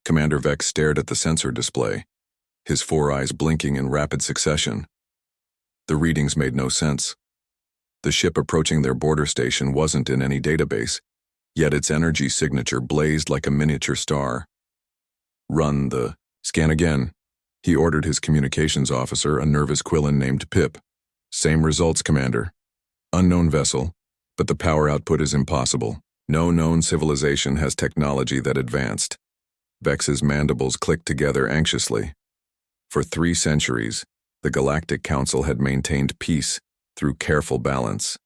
Commander Vex stared at the sensor display, his four eyes blinking in rapid succession. The readings made no sense. The ship approaching their border station wasn't in any database, yet its energy signature blazed like a miniature star. "Run the scan again," he ordered his communications officer, a nervous Quillen named Pip. "Same results, Commander. Unknown vessel, but the power output is impossible. No known civilization has technology that advanced." Vex's mandibles clicked together anxiously. For 3 centuries, the Galactic Council had maintained peace through careful balance.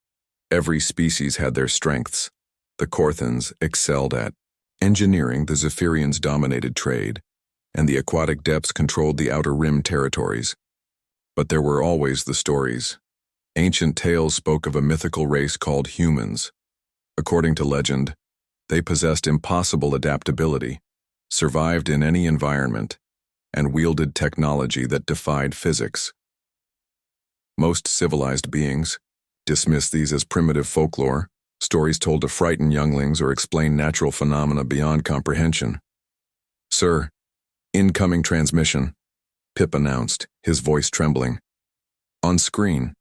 Every species had their strengths. The Korthans excelled at engineering, the Zephyrians dominated trade, and the aquatic depths controlled the outer rim territories. But there were always the stories. Ancient tales spoke of a mythical race called humans. According to legend, they possessed impossible adaptability, survived in any environment, and wielded technology that defied physics. Most civilized beings dismiss these as primitive folklore, stories told to frighten younglings or explain natural phenomena beyond comprehension. "Sir, incoming transmission," Pip announced, his voice trembling. On screen.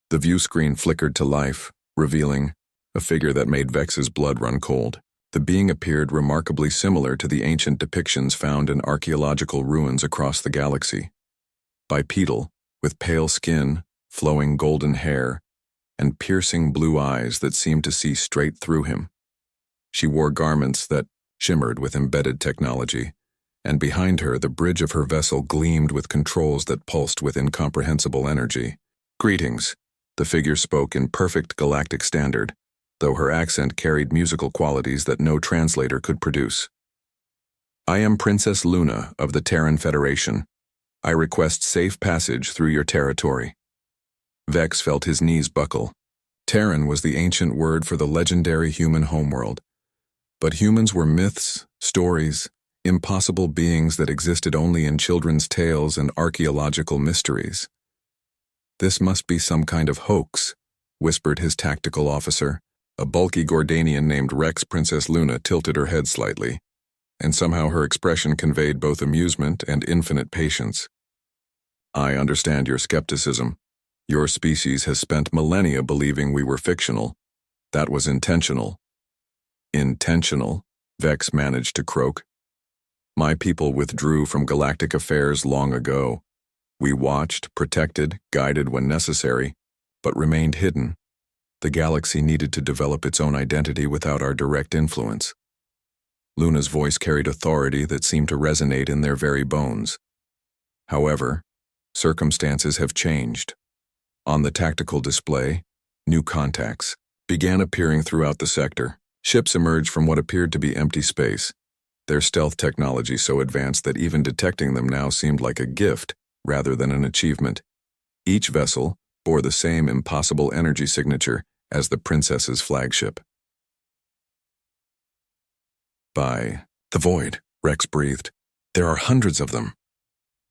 The view screen flickered to life, revealing a figure that made Vex's blood run cold. The being appeared remarkably similar to the ancient depictions found in archaeological ruins across the galaxy. Bipedal, with pale skin, flowing golden hair, and piercing blue eyes that seemed to see straight through him. She wore garments that shimmered with embedded technology, and behind her the bridge of her vessel gleamed with controls that pulsed with incomprehensible energy. "Greetings," the figure spoke in perfect galactic standard, though her accent carried musical qualities that no translator could produce. "I am Princess Luna of the Terran Federation. I request safe passage through your territory." Vex felt his knees buckle. Terran was the ancient word for the legendary human homeworld. But humans were myths, stories, impossible beings that existed only in children's tales and archaeological mysteries. "This must be some kind of hoax," whispered his tactical officer. A bulky Gordanian named Rex. Princess Luna tilted her head slightly, and somehow her expression conveyed both amusement and infinite patience. "I understand your skepticism. Your species has spent millennia believing we were fictional. That was intentional." "Intentional?" Vex managed to croak. "My people withdrew from galactic affairs long ago. We watched, protected, guided when necessary, but remained hidden. The galaxy needed to develop its own identity without our direct influence." Luna's voice carried authority that seemed to resonate in their very bones. "However, circumstances have changed. On the tactical display, new contacts began appearing throughout the sector. Ships emerged from what appeared to be empty space, their stealth technology so advanced that even detecting them now seemed like a gift rather than an achievement. Each vessel bore the same impossible energy signature as the Princess's flagship. "By the void," Rex breathed. "There are hundreds of them."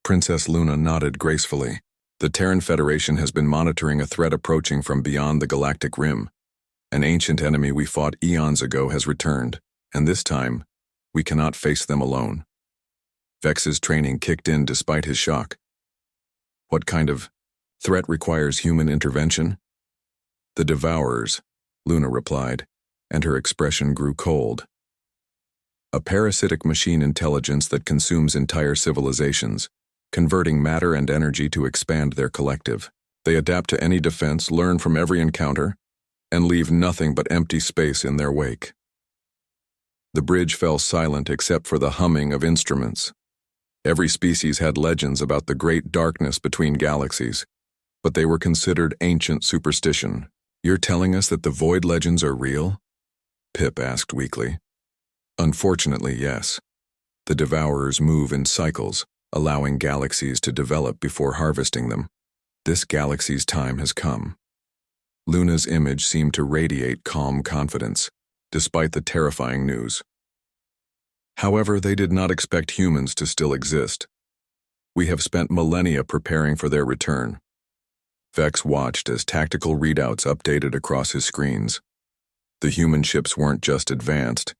Princess Luna nodded gracefully. "The Terran Federation has been monitoring a threat approaching from beyond the galactic rim. An ancient enemy we fought eons ago has returned, and this time, we cannot face them alone." Vex's training kicked in despite his shock. "What kind of threat requires human intervention?" "The Devourers," Luna replied, and her expression grew cold. "A parasitic machine intelligence that consumes entire civilizations, converting matter and energy to expand their collective. They adapt to any defense, learn from every encounter, and leave nothing but empty space in their wake." The bridge fell silent except for the humming of instruments. Every species had legends about the great darkness between galaxies, but they were considered ancient superstition. "You're telling us that the void legends are real?" Pip asked weakly. "Unfortunately, yes. The Devourers move in cycles, allowing galaxies to develop before harvesting them. This galaxy's time has come." Luna's image seemed to radiate calm confidence, despite the terrifying news. "However, they did not expect humans to still exist. We have spent millennia preparing for their return." Vex watched as tactical readouts updated across his screens. The human ships weren't just advanced,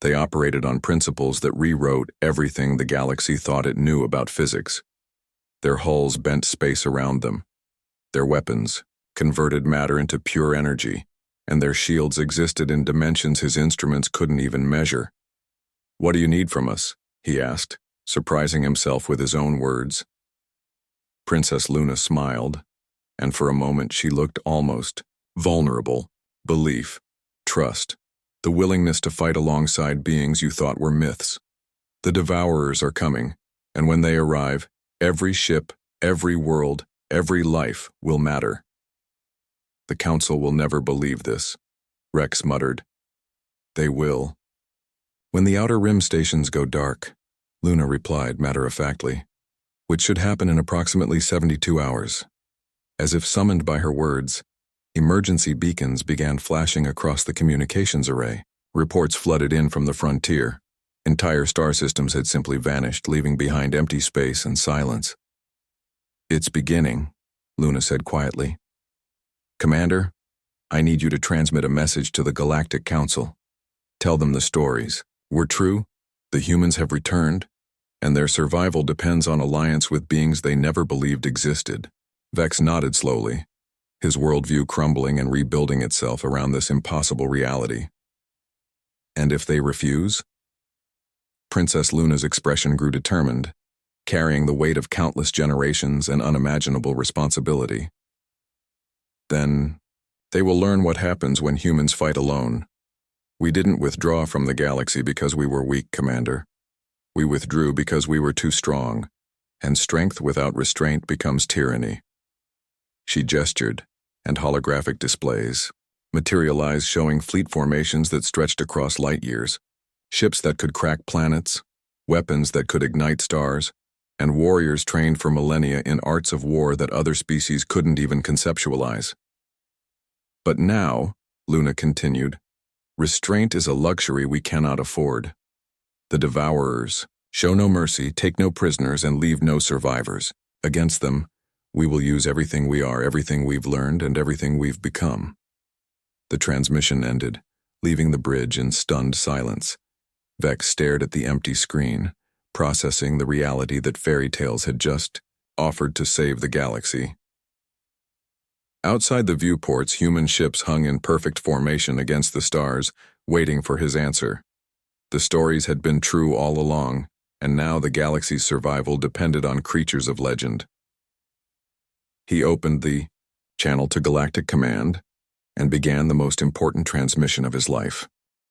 They operated on principles that rewrote everything the galaxy thought it knew about physics. Their hulls bent space around them. Their weapons converted matter into pure energy, and their shields existed in dimensions his instruments couldn't even measure. "What do you need from us?" he asked, surprising himself with his own words. Princess Luna smiled, and for a moment she looked almost vulnerable. Belief, trust, the willingness to fight alongside beings you thought were myths. "The Devourers are coming, and when they arrive, every ship, every world, every life will matter." "The Council will never believe this," Rex muttered. "They will." "When the Outer Rim stations go dark," Luna replied matter-of-factly, "which should happen in approximately 72 hours. As if summoned by her words, emergency beacons began flashing across the communications array. Reports flooded in from the frontier. Entire star systems had simply vanished, leaving behind empty space and silence. "It's beginning," Luna said quietly. "Commander, I need you to transmit a message to the Galactic Council. Tell them the stories were true, the humans have returned, and their survival depends on alliance with beings they never believed existed." Vex nodded slowly, his worldview crumbling and rebuilding itself around this impossible reality. "And if they refuse?" Princess Luna's expression grew determined, carrying the weight of countless generations and unimaginable responsibility. "Then they will learn what happens when humans fight alone. We didn't withdraw from the galaxy because we were weak, Commander. We withdrew because we were too strong, and strength without restraint becomes tyranny." She gestured, and holographic displays materialized, showing fleet formations that stretched across light years, ships that could crack planets, weapons that could ignite stars, and warriors trained for millennia in arts of war that other species couldn't even conceptualize. "But now," Luna continued, "restraint is a luxury we cannot afford. The Devourers show no mercy, take no prisoners, and leave no survivors. Against them, we will use everything we are, everything we've learned, and everything we've become." The transmission ended, leaving the bridge in stunned silence. Vex stared at the empty screen, processing the reality that fairy tales had just offered to save the galaxy. Outside the viewports, human ships hung in perfect formation against the stars, waiting for his answer. The stories had been true all along, and now the galaxy's survival depended on creatures of legend. He opened the channel to Galactic Command and began the most important transmission of his life.